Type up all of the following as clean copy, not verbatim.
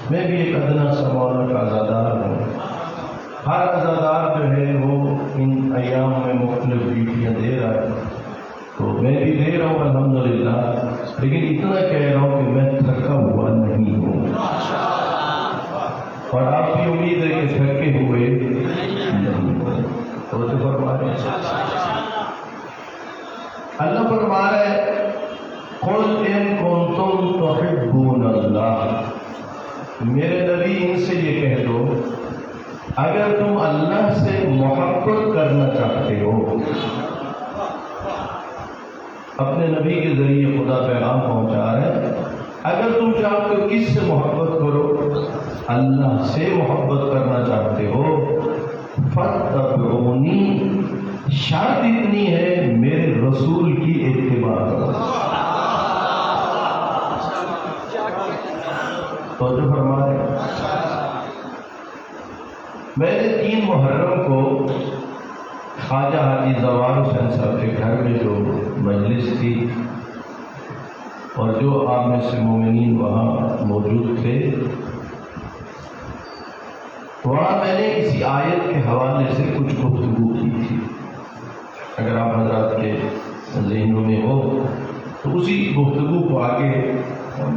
میں بھی ایک ادنا سا مولا کا آزادار ہوں. ہر آزادار جو ہے اور آپ کی امید ہے کہ تھکے ہوئے نہیں ہو۔ توجہ فرمائیں۔ اللہ فرما رہا ہے قل ان کنتم تحبون اللہ، میرے نبی ان سے یہ کہہ دو اگر تم اللہ سے محبت کرنا چاہتے ہو۔ اپنے نبی کے ذریعے خدا پیغام پہنچا رہا ہے، اگر تم چاہتے ہو کس سے محبت کرو، اللہ سے محبت کرنا چاہتے ہو، فاتبعونی، شرط اتنی ہے میرے رسول کی اتباع کرو۔ توجہ فرمائے۔ میں نے 3 محرم کو خواجہ حاجی زوال حسین صاحب کے گھر میں جو مجلس تھی اور جو آپ میں سے مومنین وہاں موجود تھے، وہاں میں نے اسی آیت کے حوالے سے کچھ گفتگو کی تھی۔ اگر آپ حضرات کے ذہنوں میں ہو تو اسی گفتگو کو آگے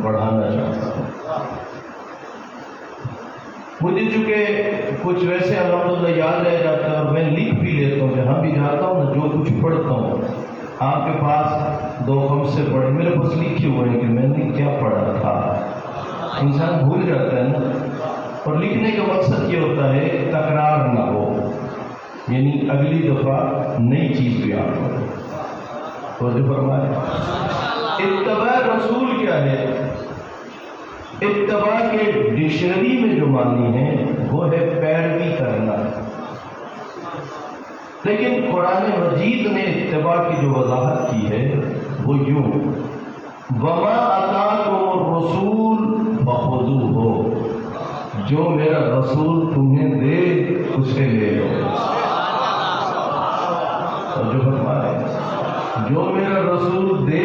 بڑھانا چاہتا ہوں۔ مجھے چونکہ کچھ ویسے الحمدللہ یاد رہ جاتا ہے اور میں لکھ بھی لیتا ہوں، جہاں بھی جاتا ہوں نا جو کچھ پڑھتا ہوں، آپ کے پاس 2 خمسے پڑھے میرے پاس لکھے ہوئے ہیں کہ میں نے کیا پڑھا تھا۔ انسان بھول جاتا ہے نا، اور لکھنے کا مقصد یہ ہوتا ہے کہ تکرار نہ ہو، یعنی اگلی دفعہ نئی چیز بھی آپ ہو۔ توجہ فرمائیں۔ اتباع رسول کیا ہے؟ اتباع کے ڈکشنری میں جو معنی ہے وہ ہے پیروی کرنا، لیکن قرآن مجید نے اتباع کی جو وضاحت کی ہے وہ یوں، وما آتاکم الرسول فخذوہ، جو میرا رسول تمہیں دے اسے لے لو۔ اور جو فرمائے جو میرا رسول دے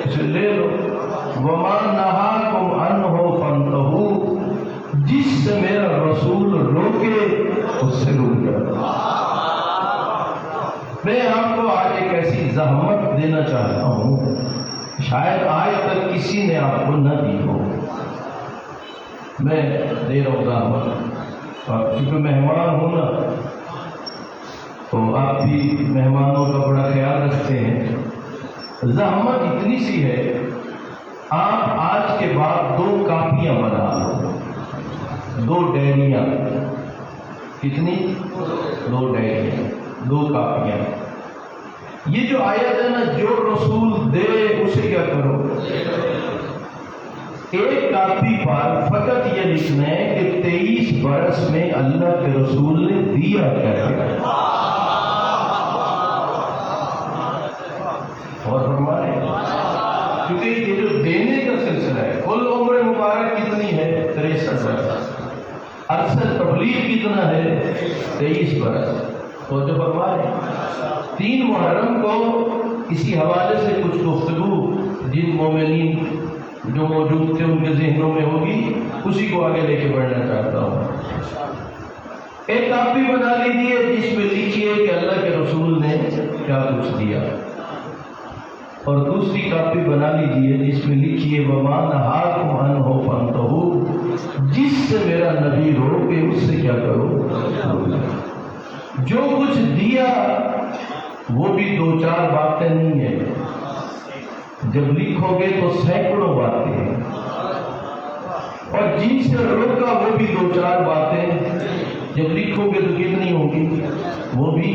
اسے لے لو، وما نہاکم عنہ فانتہوا، جس سے میرا رسول روکے اس سے رک جاؤ۔ میں آپ کو آج ایک ایسی زحمت دینا چاہتا ہوں شاید آج تک کسی نے آپ کو نہ دی ہو۔ میں دے رہا ہوں زحمت، اور کیونکہ مہمان ہوں نا تو آپ بھی مہمانوں کا بڑا خیال رکھتے ہیں۔ زحمت اتنی سی ہے، آپ آج کے بعد 2 کاپیاں بنا لو، 2 ڈائریاں۔ کتنی؟ 2 ڈائریاں، 2 کاپیاں۔ یہ جو آیت ہے نا، جو رسول دے اسے کیا کرو، ایک کاپی پر فقط یہ لکھنا ہے کہ 23 برس میں اللہ کے رسول نے دیا کیا۔ اور فرمائے کیونکہ یہ جو دینے کا سلسلہ ہے، کل عمر مبارک کتنی ہے؟ 63 برس۔ عرصہ تبلیغ کتنا ہے؟ 23 برس۔ تو جو فرمائے 3 محرم کو اسی حوالے سے کچھ گفتگو جن مومنین جو موجود تھے ان کے ذہنوں میں ہوگی، اسی کو آگے لے کے بڑھنا چاہتا ہوں۔ ایک کاپی بنا لیجیے جس میں لکھیے کہ اللہ کے رسول نے کیا کچھ دیا، اور دوسری کاپی بنا لیجیے جس میں لکھیے وما نہاکم عنہ فانتہوا، جس سے میرا نبی روکے اس سے کیا کرو۔ جو کچھ دیا وہ بھی 2-4 باتیں نہیں ہیں، جب لکھو گے تو سینکڑوں باتیں ہیں، اور جن سے روکا وہ بھی 2-4 باتیں، جب لکھو گے تو کتنی ہوگی؟ وہ بھی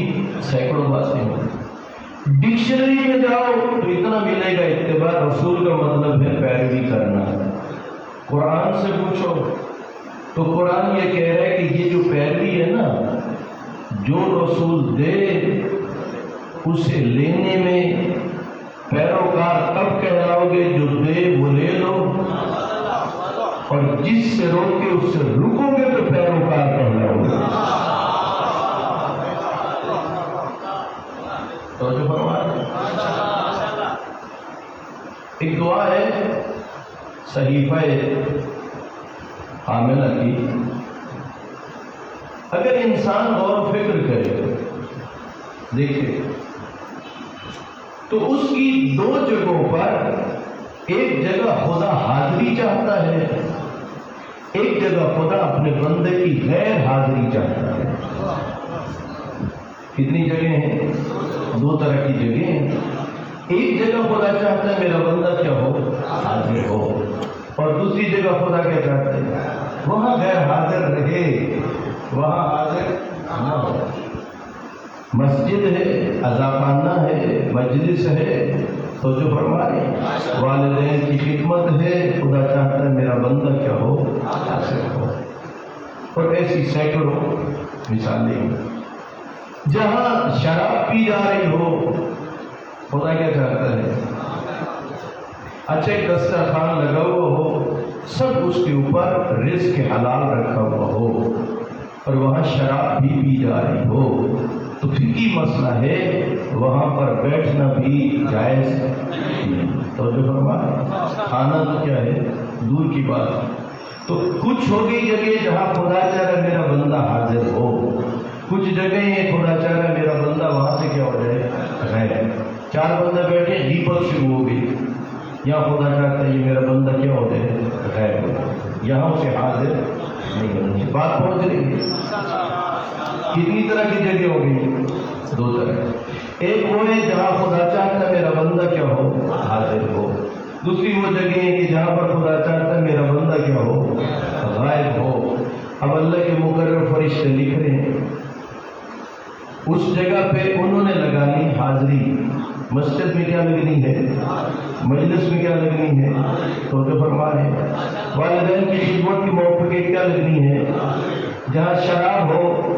سینکڑوں باتیں ہوں۔ ڈکشنری میں جاؤ تو اتنا ملے گا، اتباع رسول کا مطلب ہے پیروی کرنا۔ قرآن سے پوچھو تو قرآن یہ کہہ رہا ہے کہ یہ جو پیروی ہے نا، جو رسول دے اسے لینے میں پیروکار تب کہلاؤ گے جو دے وہ لے لو، اور جس سے روکے اس سے رکو گے تو پیروکار کہلاؤ گے۔ تو جو فرمایا ایک دعا ہے صحیفہ حاملہ کی، اگر انسان غور و فکر کرے دیکھے تو اس کی 2 جگہوں پر، ایک جگہ خدا حاضری چاہتا ہے ایک جگہ خدا اپنے بندے کی غیر حاضری چاہتا ہے. کتنی جگہیں ہیں؟ دو طرح کی جگہیں ہیں. ایک جگہ خدا چاہتا ہے میرا بندہ کیا ہو؟ حاضر ہو. اور دوسری جگہ خدا کیا چاہتا ہے؟ وہاں غیر حاضر رہے، وہاں حاضر نہ ہو. مسجد ہے، عزاخانہ ہے، مجلس ہے، تو جو فرمائے والدین کی خدمت ہے، خدا چاہتا ہے میرا بندہ کیا ہو؟ حاضر ہو. اور ایسی سینکڑوں مثالیں. جہاں شراب پی جا رہی ہو، خدا کیا چاہتا ہے؟ اچھے دسترخوان لگا ہوا ہو، سب اس کے اوپر رزق حلال رکھا ہوا ہو، اور وہاں شراب بھی پی جا رہی ہو، تو فقہی مسئلہ ہے وہاں پر بیٹھنا بھی جائز نہیں. تو جو فرمایا کھانا تو کیا ہے دور کی بات. تو کچھ ہو گئی جگہ جہاں خدا چاہ رہا میرا بندہ حاضر ہو، کچھ جگہیں ہیں خدا چاہ رہا میرا بندہ وہاں سے کیا ہو جائے غائب. چار بندے بیٹھے غیبت شروع ہو گئی، یہاں خدا چاہتا ہے یہ میرا بندہ کیا ہو جائے غائب ہو جائے، یہاں اسے حاضر نہیں کرنی. بات پہنچ رہی ہے؟ کتنی طرح کی جگہ ہو گئی؟ دو طرح. ایک وہ ہے جہاں خدا چاہتا ہے میرا بندہ کیا ہو؟ حاضر ہو. دوسری وہ جگہ ہے کہ جہاں پر خدا چاہتا ہے میرا بندہ کیا ہو؟ غائب ہو. اب اللہ کے مقرر فرشتے لکھ رہے ہیں، اس جگہ پہ انہوں نے لگانی حاضری. مسجد میں کیا لگنی ہے؟ مجلس میں کیا لگنی ہے؟ تو جو فرما رہے ہیں والدین کی خدمت کی موقع کے کیا لگنی ہے؟ جہاں شراب ہو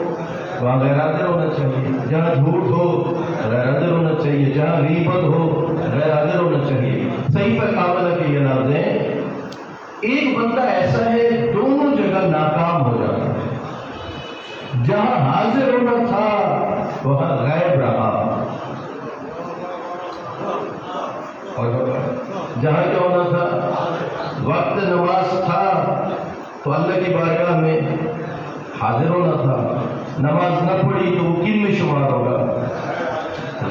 وہاں غیر حاضر ہونا چاہیے، جہاں جھوٹ ہو غیر حاضر ہونا چاہیے، جہاں غیبت ہو غیر حاضر ہونا چاہیے. صحیح پر کاملہ کے یہ لفظ ہیں. ایک بندہ ایسا ہے دونوں جگہ ناکام ہو جاتا ہے. جہاں حاضر ہونا تھا وہاں غائب رہا، اور جہاں کیا ہونا تھا وقت نماز تھا تو اللہ کی بارگاہ میں حاضر ہونا تھا. نماز نہ پڑھی تو وہ کن میں شمار ہوگا؟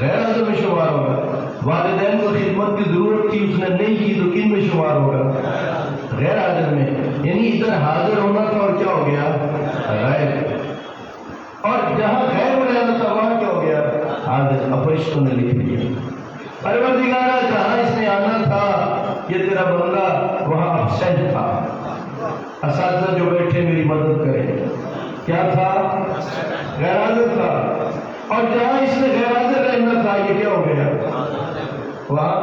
غیر حاضر میں شمار ہوگا. والدین کو خدمت کی ضرورت تھی اس نے نہیں کی تو کن میں شمار ہوگا؟ غیر حاضر میں. یعنی ادھر حاضر ہونا تھا اور کیا ہو گیا؟ غائب. اور جہاں غائب رہنا تھا وہاں کیا ہو گیا؟ حاضر. فرشتوں نے لکھ دیا پروردگارا جہاں اس نے آنا تھا یہ تیرا بندہ وہاں ابسینٹ تھا. اساتذہ جو بیٹھے میری مدد کریں، کیا تھا؟ غیر حاضر تھا. اور جہاں اس نے غیر حاضر رہنا تھا یہ کیا ہو گیا؟ وہاں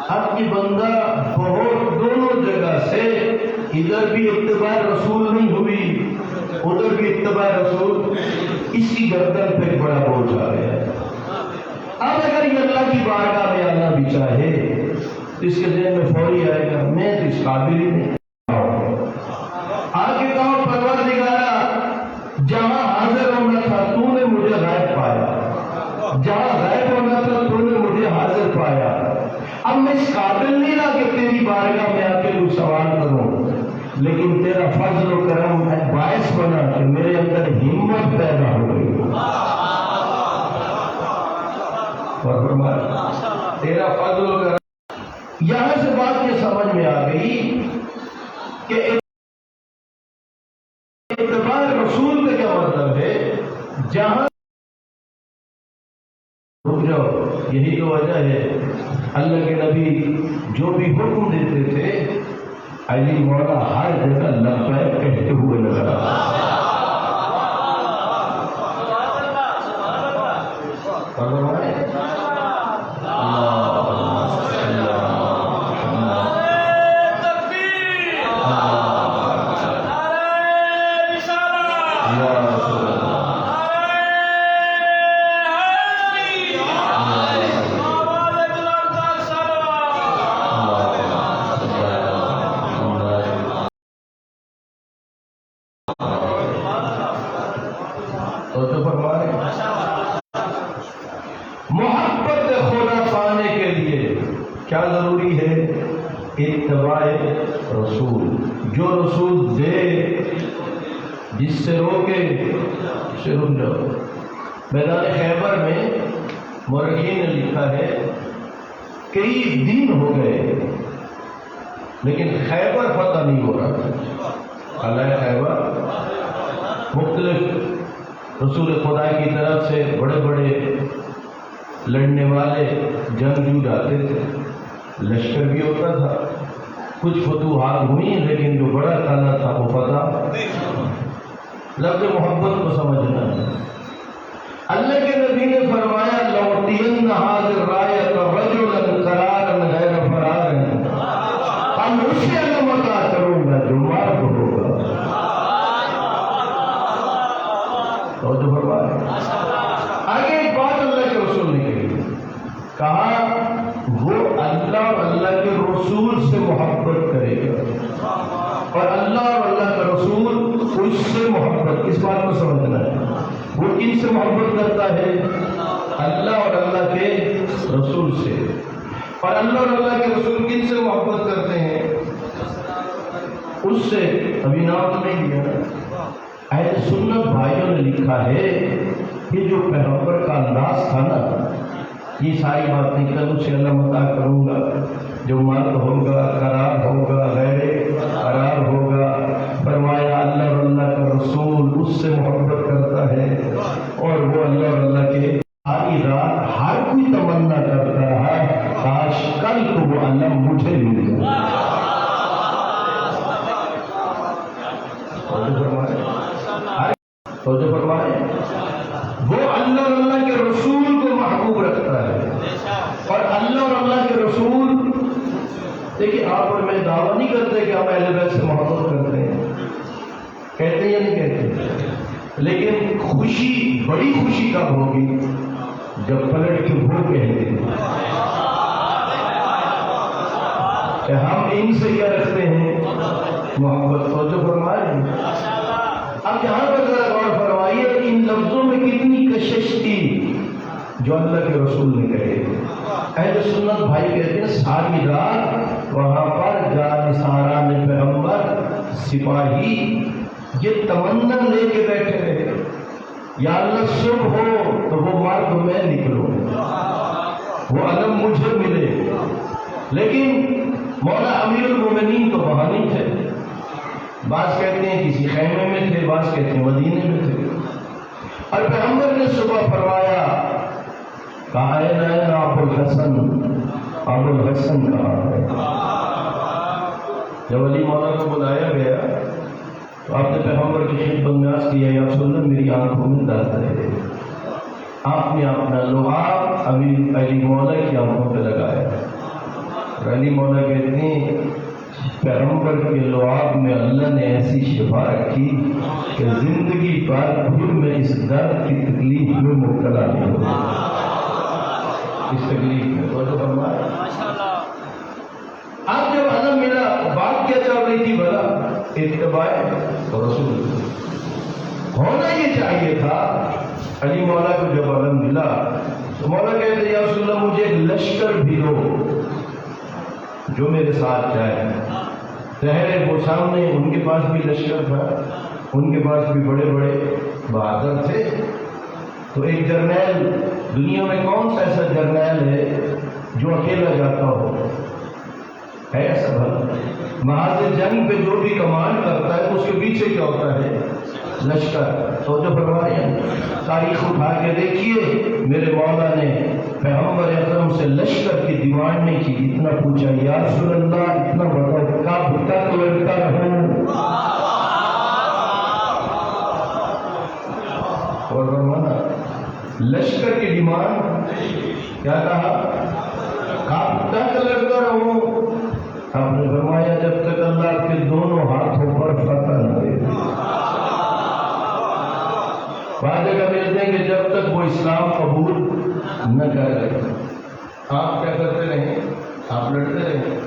اب کی بندہ بہت دونوں جگہ سے ادھر بھی اتباع رسول نہیں ہوئی ادھر بھی اتباع رسول، اس کی گردن پہ بڑا بوجھ آ گیا. اب اگر یہ اللہ کی بارگاہ میں آنا بھی چاہے تو اس کے ذہن میں فوری آئے گا میں تو اس قابل ہی نہیں. آگے کہو پروردگارا جہاں حاضر ہونا تھا تو نے مجھے غائب پایا، جہاں غائب ہونا تھا تو نے مجھے حاضر پایا. اب میں اس قابل نہیں رہا کہ تیری بارگاہ میں آ کے کچھ سوال کروں، لیکن تیرا فضل و کرم باعث بنا کہ میرے اندر ہمت پیدا ہو گئی. اور فرمایا تیرا فضل و کرم. یہاں سے بات یہ سمجھ میں آ گئی کہ اتباع رسول کا کیا مطلب ہے. جہاں رک جاؤ، یہی تو وجہ ہے اللہ کے نبی جو بھی حکم دیتے تھے علی مولا ہر جگہ لبیک کہتے ہوئے نظر آتا. محبت خدا پانے کے لیے کیا ضروری ہے؟ اتباع رسول. جو رسول دے، جس سے روکے سے رک جاؤ. میدان خیبر میں مورخین نے لکھا ہے کئی دن ہو گئے لیکن خیبر فتح نہیں ہو رہا. قلعہ خیبر مختلف رسول خدا کی طرف سے بڑے بڑے لڑنے والے جنگجو جاتے تھے، لشکر بھی ہوتا تھا، کچھ فتوحات ہوئی لیکن جو بڑا قلعہ تھا وہ فتح۔ لفظ محبت کو سمجھنا ہے۔ اللہ کے نبی نے فرمایا لَأُعْطِيَنَّ هَذِهِ الرَّايَةَ رَجُلًا قَرَارًا غَيْرَ فَرَارٍ، ہم اس سے علم عطا کروں گا جو مرد ہوگا۔ توجہ فرمائے۔ آگے ایک بات اللہ کے رسول نے کہی، کہا وہ اللہ اور اللہ کے رسول سے محبت کرے گا، اور اللہ اور اللہ کا رسول اس سے محبت، اس بات کو سمجھنا ہے۔ وہ کن سے محبت کرتا ہے؟ اللہ اور اللہ کے رسول سے۔ اور اللہ اور اللہ کے رسول کن سے محبت کرتے ہیں؟ اس سے۔ ابھی نام تو نہیں لیا۔ اہل سنت بھائیوں نے لکھا ہے کہ جو پیغمبر کا انداز تھا نا، یہ ساری باتیں کل اسے اللہ عطا کروں گا، جو مرد ہوگا، قرار ہوگا، غیر قرار ہوگا، فرمایا اللہ اور اللہ کا رسول اس سے محبت کرتا ہے، اور وہ اللہ اور اللہ کے ساری رات ہر کوئی تمنا کرتا ہے کاش کل کو وہ اللہ مجھے مل جائے۔ توجہ فرمائے۔ وہ اللہ اور اللہ کے رسول کو محبوب رکھتا ہے، اور اللہ اور اللہ کے رسول، دیکھیے آپ اور میں دعویٰ نہیں کرتے کہ ہم اہل بیت سے محبت کرتے ہیں، کہتے ہیں یا نہیں کہتے، لیکن خوشی، بڑی خوشی کب ہوگی؟ جب پلٹ کے وہ کہتے ہیں کہ ہم ان سے کیا رکھتے ہیں؟ محبت۔ توجہ فرمائے۔ اب یہاں پر ذرا غور فرمائیے کہ ان لفظوں میں کتنی کشش تھی جو اللہ کے رسول نے کہے۔ اہل سنت بھائی کہتے ہیں ساری رات وہاں پر جانثاران پیغمبر، سپاہی یہ تمنا لے کے بیٹھے رہے، یا اللہ صبح ہو تو وہ مرد میں نکلو، وہ علم مجھے ملے۔ لیکن مولا امیر المومنین تو وہاں نہیں تھے، بعض کہتے ہیں کسی خیمے میں تھے، بعض کہتے ہیں مدینے میں تھے، اور پیغمبر نے صبح فرمایا کہا ہے نا ابو الحسن، ابو الحسن کہا ہے۔ جب علی مولا کو بلایا گیا تو آپ نے پیغمبر کی خدمت میں عرض کیا یا رسول اللہ میری آنکھوں میں درد ہے۔ آپ نے اپنا لعاب علی مولا کی آنکھوں پہ لگایا، اور علی مولا کہتے ہیں پیغمبر کے لعاب میں اللہ نے ایسی شفا رکھی کہ زندگی بھر پھر میں اس درد کی تکلیف میں مبتلا نہیں ہوں، اس تکلیف میں۔ توجہ فرمائے۔ آپ جب علم ملا، بات کیا چل رہی تھی بھلا؟ اتباع رسول ہونا یہ چاہیے تھا۔ علی مولا کو جب علم ملا تو مولا کہتے یا رسول اللہ مجھے ایک لشکر بھی دو جو میرے ساتھ جائے۔ ظاہر وہ سامنے ان کے پاس بھی لشکر تھا، ان کے پاس بھی بڑے بڑے بہادر تھے، تو ایک جرنیل، دنیا میں کون سا ایسا جرنیل ہے جو اکیلا جاتا ہو؟ ہے ایسا بھلا؟ محاذ جنگ پہ جو بھی کمانڈ کرتا ہے اس کے پیچھے کیا ہوتا ہے؟ لشکر۔ تو جو فرمایا تاریخ اٹھا کے دیکھیے، میرے مولا نے پیغمبر اکرم سے لشکر کی ڈیمانڈ نہیں کی، اتنا پوچھا یا رسول اللہ اتنا بڑا کا بھٹا تو لڑکا رہوں، اور فرمانا لشکر کی ڈیمانڈ کیا کہا؟ کب تک لڑکا رہوں؟ آپ نے فرمایا جب تک اللہ کے دونوں ہاتھوں پر فتح نہ دے۔ بعض جگہ ملتے ہیں کہ جب تک وہ اسلام قبول نہ کر رہے آپ کیا کرتے رہیں؟ آپ لڑتے رہیں۔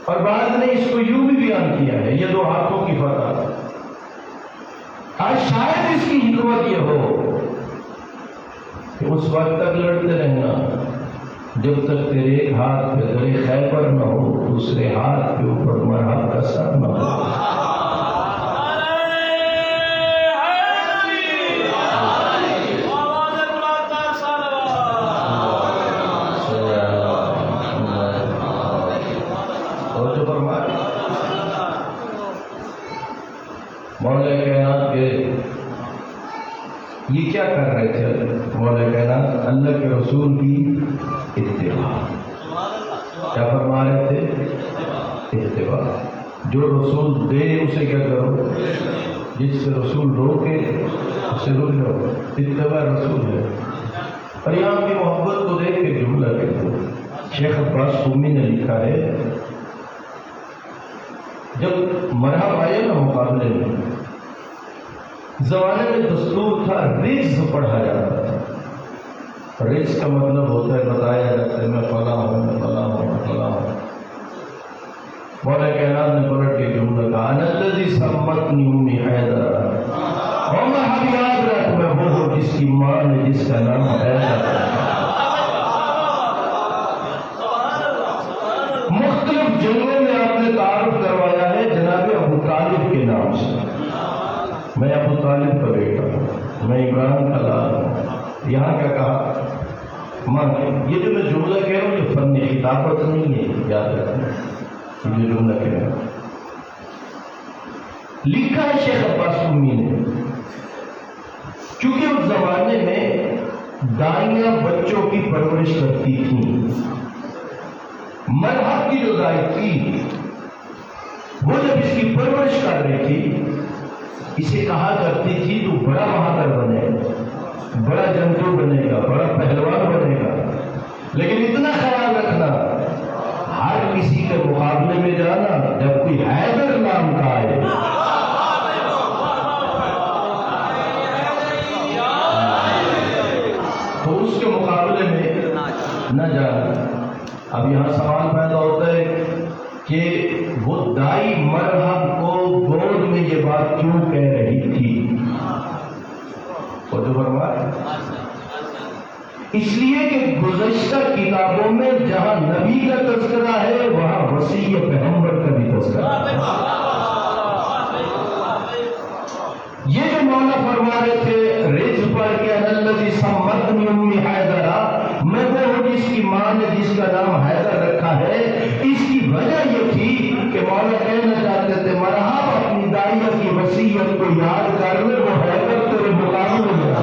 اور بعض نے اس کو یوں بھی بیان کیا ہے یہ دو ہاتھوں کی فتح، آج شاید اس کی حکمت یہ ہو کہ اس وقت تک لڑتے رہنا جب تک تیرے ایک ہاتھ پہ درے خیبر نہ ہو، دوسرے ہاتھ کے اوپر مرحب کا سر نہ ہو۔ مولا کائنات کے یہ کیا کر رہے تھے؟ مولا کائنات اللہ کے رسول کی اتباع. کیا فرما رہے تھے؟ اتباع. جو رسول دے اسے کیا کرو، جس سے رسول روکے اسے رک جاؤ. اتباع رسول ہے. اور یہاں کی محبت کو دیکھ کے جملہ کہتے ہیں. شیخ عباس قمی نے لکھا ہے جب مرحب آئے نا مقابلے میں، زمانے میں دستور تھا رز پڑھا جاتا تھا. رز کا مطلب ہوتا ہے بتایا جاتا ہے میں فلاں ہوں، میں فلاں ہوں، میں فلاں ہوں. مولا کائنات نے پلٹ کے جملہ کہا انا الذی سمتنی امی حیدر، اور میں یاد رکھ میں وہ ہوں جس کی ماں نے جس کا نام حیدر رکھا. مختلف جنگوں میں آپ نے تعارف کروایا ہے جناب ابو طالب کے نام سے. میں ابو طالب کا بیٹا ہوں، میں عمران کا لال ہوں. یہاں کیا کہا؟ ماں. یہ جو میں جملہ کہہ رہا ہوں یہ فن خطابت نہیں ہے، یاد رکھنا. یہ جملہ کہہ رہا ہوں لکھا ہے شیخ عباس قمی نے. چونکہ اس زمانے میں دائیاں بچوں کی پرورش کرتی تھیں. مرحب کی جو دائی تھی وہ جب اس کی پرورش کر رہی تھی اسے کہا کرتی تھی تو بڑا بہادر بنے گا، بڑا جنگجو بنے گا، بڑا پہلوان بنے گا، لیکن اتنا خیال رکھنا ہر کسی کے مقابلے میں جانا جب کوئی حیدر نام کا آئے تو اس کے مقابلے میں نہ جانا. اب یہاں سوال پیدا ہوتا ہے کہ وہ دائی مرحب کو گود میں یہ بات کیوں کہہ رہی تھی؟ اور جو فرمایا اس لیے کہ گزشتہ کتابوں میں جہاں نبی کا تذکرہ ہے وہاں وصی پیغمبر کا بھی تذکرہ ہے. یہ جو مولا فرما رہے تھے رز پر کہ الذی سمتنی امی حیدر، میں وہ ہوں جس کی ماں نے جس کا نام حیدر رکھا ہے. اس کی وجہ یہ تھی کہ مولا کہنا چاہتے تھے مرحبا اپنی دائیہ کی وصیت کو یاد کر لے، وہ حیدر تیرے مقابلے میں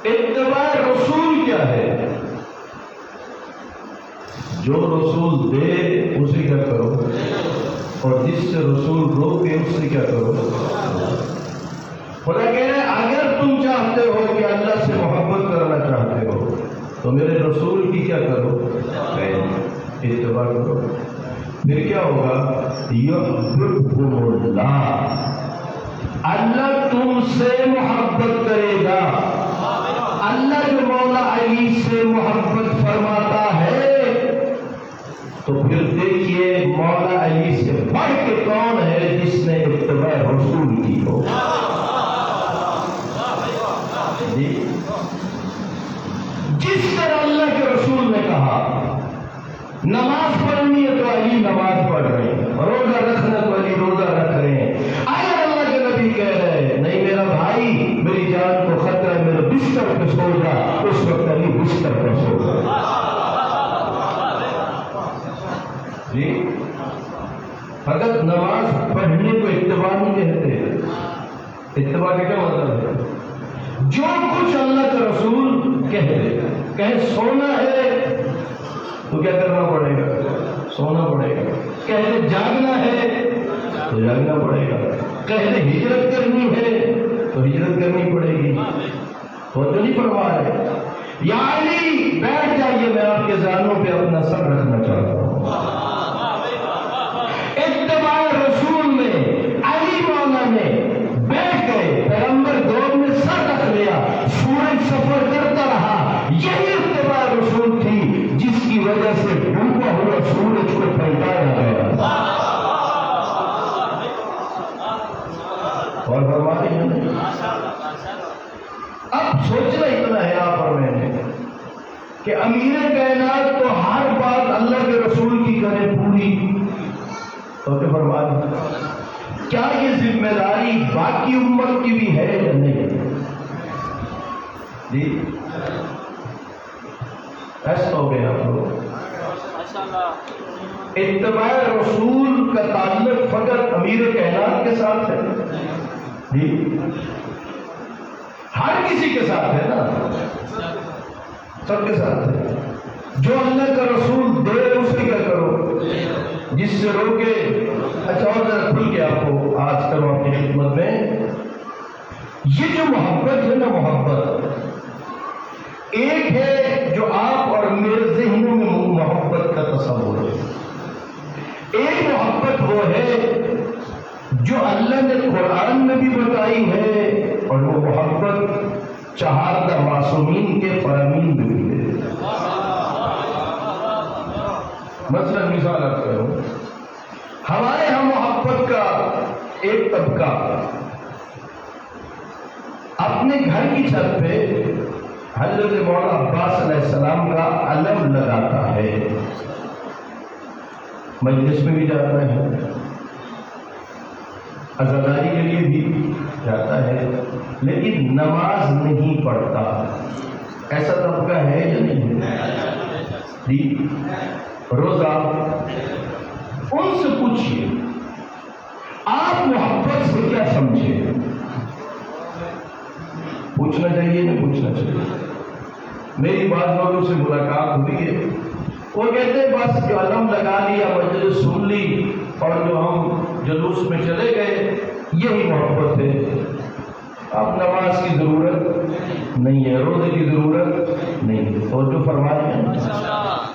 اتباع رسول کیا ہے؟ جو رسول دے اسے کیا کرو، اور جس سے رسول روکے اس سے کیا کرو. خدا کہہ رہے ہیں اگر تم چاہتے ہو کہ اللہ سے محبت کرنا چاہتے ہو تو میرے رسول کی کیا کرو، اتباع کرو. پھر کیا ہوگا؟ یحببکم اللہ، اللہ تم سے محبت کرے گا. اللہ جو مولا علی سے محبت فرماتا ہے تو پھر دیکھیے مولا علی سے بڑھ کے کون ہے جس نے اتباع رسول کی ہو. جی جس طرح اللہ کے رسول نے کہا نماز پڑھنی ہے تو علی نماز پڑھ رہے ہیں، روزہ رکھنا تو علی روزہ رکھ رہے ہیں. اگر اللہ کے نبی کہہ رہے ہیں نہیں میرا بھائی میری جان کو خطرہ ہے میرے بستر پہ سو جا، اس وقت علی بستر پہ سو جا. جی فقط نماز پڑھنے کو اتباع نہیں کہتے. اتباع کا کیا مطلب ہے؟ جو کچھ اللہ کا رسول کہہ دے، کہیں سونا ہے تو کیا کرنا پڑے گا؟ سونا پڑے گا. کہتے جاگنا ہے تو جاگنا پڑے گا. کہتے ہجرت کرنی ہے تو ہجرت کرنی پڑے گی. تو نہیں پرواہ ہے. یا علی بیٹھ جائیے، میں آپ کے ذہنوں پہ اپنا سر رکھنا چاہتا ہوں. اتباع رسول میں علی مولا نے بیٹھ گئے، پیغمبر دور میں سر رکھ لیا، سورج سفر کرتا رہا. یہی اتباع رسول تھی جس کی وجہ سے ڈوبا ہوا سورج کو پلٹایا گیا. اور فرما رہی ہیں اب سوچنا اتنا ہے آپ اور میں نے کہ امیر کائنات تو ہر بات اللہ کے رسول کی کرے پوری، تو کیا فرمایا؟ کیا یہ ذمہ داری باقی امت کی بھی ہے یا نہیں؟ جی ایسا ہو گیا آپ لوگ۔ اتباع رسول کا تعلق فقط امیر کائنات کے ساتھ ہے؟ جی ہر کسی کے ساتھ ہے نا، سب کے ساتھ ہے۔ جو اللہ کا رسول دے اس کی کیا کرو، جس سے روکے۔ اچھا اور ذرا کھل کے آپ کو آج کروں اپنی خدمت میں، یہ جو محبت ہے نا، محبت ایک ہے جو آپ اور میرے ذہنوں میں محبت کا تصور ہے، ایک محبت وہ ہے جو اللہ نے قرآن میں بھی بتائی ہے، اور وہ محبت چہاردہ معصومین کے فرامین میں بھی ہے۔ مثلا مثال آپ کروں، ہمارے ہاں محبت کا ایک طبقہ اپنے گھر کی چھت پہ حضرت مولانا عباس علیہ السلام کا علم لگاتا ہے، مجلس میں بھی جاتا ہے، عزاداری کے لیے بھی جاتا ہے، لیکن نماز نہیں پڑھتا۔ ایسا طبقہ ہے یا نہیں ہے؟ جی روزہ، ان سے پوچھیے آپ محبت سے کیا سمجھے؟ پوچھنا چاہیے نہیں پوچھنا چاہیے؟ میری بعض لوگوں سے ملاقات ہوئی ہے، وہ کہتے ہیں بس جو علم لگا لیا، مجلس سن لی اور جو ہم جلوس میں چلے گئے، یہی محبت ہے۔ اب نماز کی ضرورت نہیں ہے، روزے کی ضرورت نہیں ہے۔ اور جو فرمایا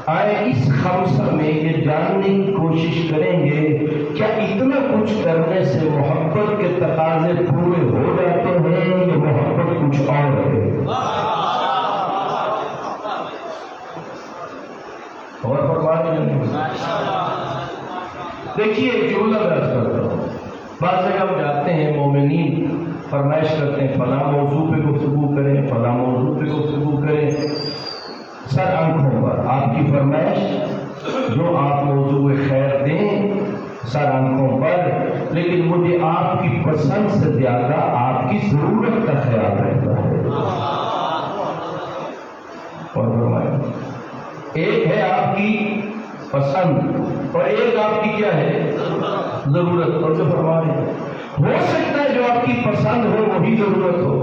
آئے اس خمسہ میں یہ جاننے کی کوشش کریں گے کیا اتنا کچھ کرنے سے محبت کے تقاضے پورے ہو جاتے ہیں یا محبت کچھ اور ہے؟ اور فرمایا دیکھیے ایک جملہ درج کرتا ہوں، بعض جگہ ہم جاتے ہیں، مومنین فرمائش کرتے ہیں فلاں موضوع پہ گفتگو کریں، فلاں موضوع پہ گفتگو کریں، سر آنکھوں پر آپ کی فرمائش، جو آپ موضوع خیر دیں سر آنکھوں پر، لیکن مجھے آپ کی پسند سے زیادہ آپ کی ضرورت کا خیال رہتا ہے۔ اور فرمائیں ایک ہے آپ کی پسند اور ایک آپ کی کیا ہے ضرورت۔ اور جو فرمائیں ہو سکتا ہے جو آپ کی پسند ہو وہی ضرورت ہو،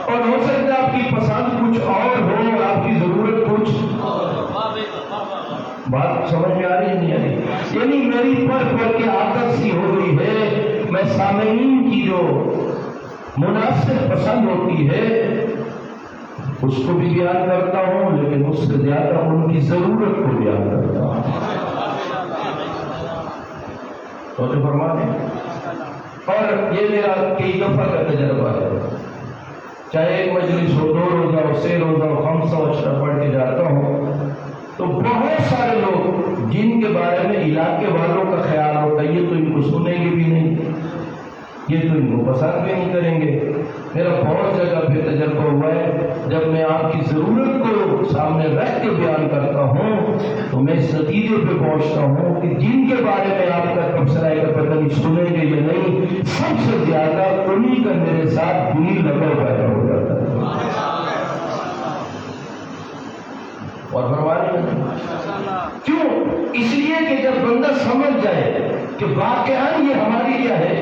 اور ہو سکتا ہے آپ کی پسند کچھ اور ہو اور آپ کی ضرورت کچھ۔ بات سمجھ میں آ رہی ہے نہیں آ رہی؟ یعنی میری پڑھ کے عادت سی ہو گئی ہے، میں سامعین کی جو مناسب پسند ہوتی ہے اس کو بھی بیان کرتا ہوں، لیکن اس سے زیادہ ان کی ضرورت کو بیان کرتا ہوں۔ تو جو فرمانے اور یہ میرا کئی دفعہ کا تجربہ ہے، چاہے ایک مجلس ہو، 2 روزہ ہو، 6 روزہ ہو، 500 اشرف پڑھ کے جاتا ہوں، تو بہت سارے لوگ جن کے بارے میں علاقے والوں کا خیال ہوتا ہے یہ تو ان کو سنیں گے بھی نہیں، یہ تو ان کو پسند بھی نہیں کریں گے۔ میرا بہت جگہ پہ تجربہ ہوا ہے، جب میں آپ کی ضرورت کو سامنے رکھ کے بیان کرتا ہوں تو میں اس نتیجے پہ پہنچتا ہوں کہ جن کے بارے میں آپ کا تبصرہ کا پتہ نہیں سنیں گے یا نہیں، سب سے زیادہ انہیں کا میرے ساتھ دلی لگاؤ پیدا ہو جاتا ہے۔ اور فرمانے کیوں؟ اس لیے کہ جب بندہ سمجھ جائے کہ واقعاً یہ ہماری کیا ہے،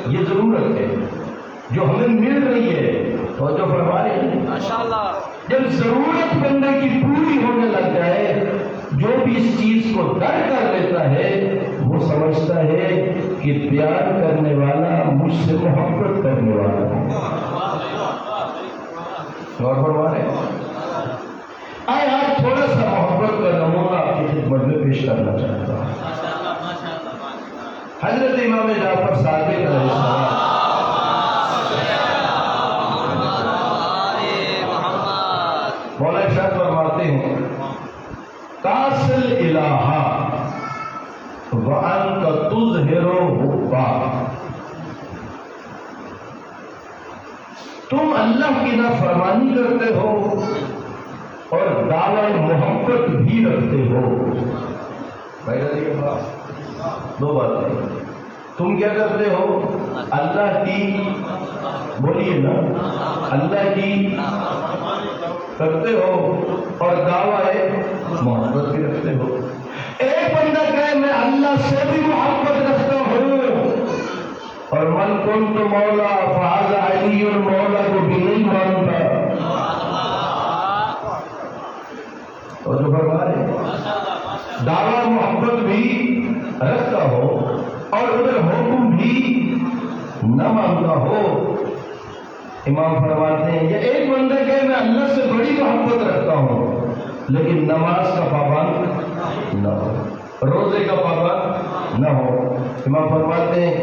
یہ ضرورت ہے جو ہمیں مل رہی ہے، اور جو فرمانے جب ضرورت بندے کی پوری ہونے لگ جائے، جو بھی اس چیز کو درک کر لیتا ہے وہ سمجھتا ہے کہ پیار کرنے والا مجھ سے محبت کرنے والا ہے۔ اور فرمانے آج تھوڑا سا محبت کا نمونہ آپ کی خدمت میں پیش کرنا چاہتا ہوں۔ حضرت امام جعفر صادق علیہ السلام مولانا صاحب فرماتے ہیں تاصل الہا وانت تظہر حبا، تم اللہ کی نافرمانی کرتے ہو اور دعوی محبت بھی رکھتے ہو. دو باتیں. تم کیا کرتے ہو؟ اللہ کی، بولیے نا، اللہ کی کرتے ہو اور دعوی محبت بھی رکھتے ہو. ایک بندہ کہے میں اللہ سے بھی محبت رکھتا ہوں اور من کنت مولا فہذا علی مولا کو بھی نہیں مانتا. اور جو فرما رہے دعوی محبت بھی رکھتا ہو اور ادھر حکم بھی نہ مانتا ہو. امام فرماتے ہیں یہ ایک بندہ کہ میں اللہ سے بڑی محبت رکھتا ہوں لیکن نماز کا پابند نہ ہو، روزے کا پابند نہ ہو. امام فرماتے ہیں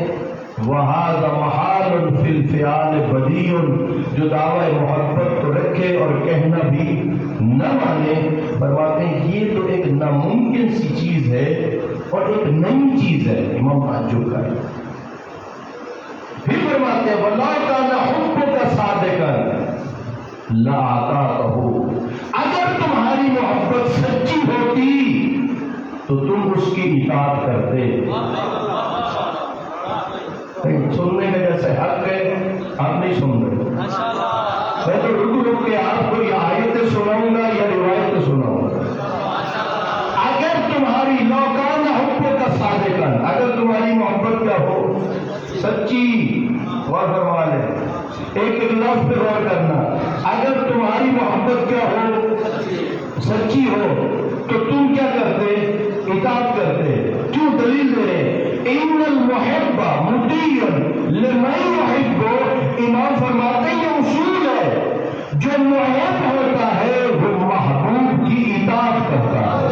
وَهَذَا مَحَالٌ فِي الْفِعَالِ بَدِيٌّ، جو دعوی محبت تو رکھے اور کہنا بھی نہ مانے، فرماتے ہیں یہ تو ایک ناممکن سی چیز ہے اور ایک نئی چیز ہے. امام تعجب کرے. پھر فرماتے ہیں وَلَا كَانَ حُبُّكَ صَادِقًا لَأَطَعْتَهُ، اگر تمہاری محبت سچی ہوتی تو تم اس کی اطاعت کرتے. سننے میں جیسے حق ہے آپ نہیں سن رہے. میں تو رک کے آپ کو یہ آیتیں سناؤں گا یا روایتیں سناؤں گا. اگر تمہاری لوکان حبُّكَ صادقاً، اگر تمہاری محبت کیا ہو سچی، غور فرما لیں ایک لفظ پہ غور کرنا، اگر تمہاری محبت کیا ہو سچی ہو تو تم کیا کرتے؟ اطاعت کرتے. کیوں؟ دلیل دے رہے ان المحب مطیع لمن يحب. امام فرماتے ہیں یہ اصول ہے جو محب ہوتا ہے وہ محبوب کی اطاعت کرتا ہے.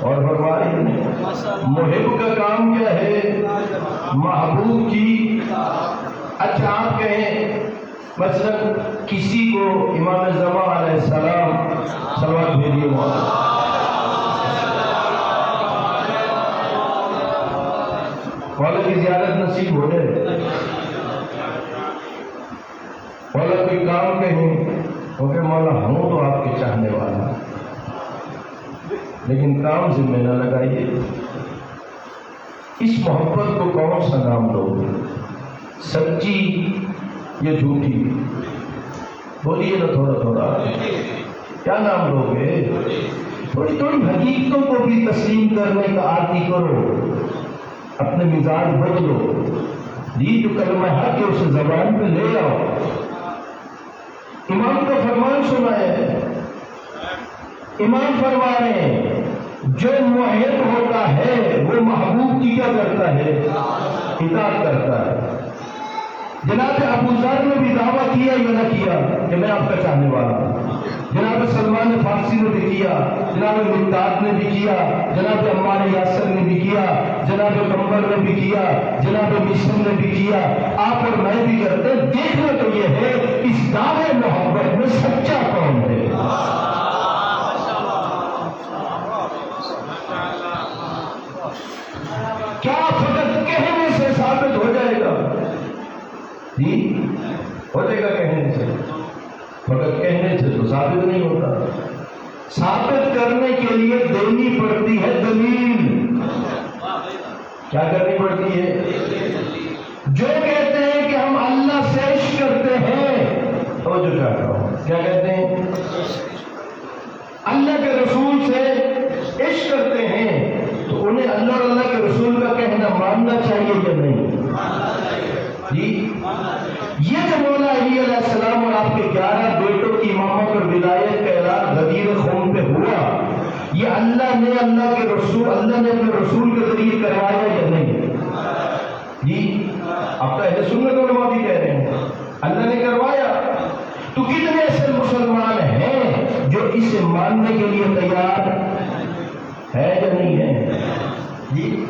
اور فرماتے ہیں محب کا کام کیا ہے؟ محبوب کی. اچھا آپ کہیں مثلا کسی کو امام زمان علیہ السلام صلوات بھیجیے مولا کی زیارت نصیب ہو جائے، مولا کوئی کام کہیں کہ مولا ہوں تو آپ کے چاہنے والا، لیکن کام ذمہ نہ لگائیے. اس محبت کو کون سا نام دو گے؟ سچی یا جھوٹی؟ بولیے نا تھوڑا تھوڑا، کیا نام دو گے؟ تھوڑی تھوڑی حقیقتوں کو بھی تسلیم کرنے کا عادی کرو، اپنے مزاج بدلو. یہ جو کلمہ حق ہے اسے زبان پہ لے آؤ. امام کا فرمان سنا ہے، امام فرما رہے ہیں جو محب ہوتا ہے وہ محبوب کی کیا کرتا ہے؟ اطاعت کرتا ہے. جناب ابو ذر نے بھی دعویٰ کیا یا نہ کیا کہ میں آپ کا چاہنے والا ہوں؟ جناب سلمان فارسی نے بھی کیا، جناب مقداد نے بھی کیا، جناب عمار یاسر نے بھی کیا، جناب کمبر نے بھی کیا، جناب مشن نے بھی کیا، آپ اور میں بھی کرتے. دیکھنا تو یہ ہے اس دعوے محبت میں سچا کون ہے. کیا فقط کہنے سے ثابت ہو جائے گا؟ جی ہو جائے گا کہنے سے؟ فقط کہنے سے تو ثابت نہیں ہوتا. ثابت کرنے کے لیے دینی پڑتی ہے دلیل. کیا کرنی پڑتی ہے؟ جو کہتے ہیں کہ ہم اللہ سے عشق کرتے ہیں، تو جو چاہتا ہوں کیا کہتے ہیں؟ اللہ کے رسول سے عشق کرتے ہیں، تو انہیں اللہ اور اللہ کے رسول کا کہنا ماننا چاہیے یا نہیں؟ جی یہ جو مولا علی علیہ السلام اور آپ کے 11 بیٹوں کی امامت اور ولایت کا اعلان غدیر خون پہ ہوا، یہ اللہ نے اپنے رسول کے ذریعے کروایا یا نہیں؟ جی آپ کا اہل سنت علماء بھی کہہ رہے ہیں اللہ نے کروایا. تو کتنے ایسے مسلمان ہیں جو اسے ماننے کے لیے تیار ہے یا نہیں ہے؟ جی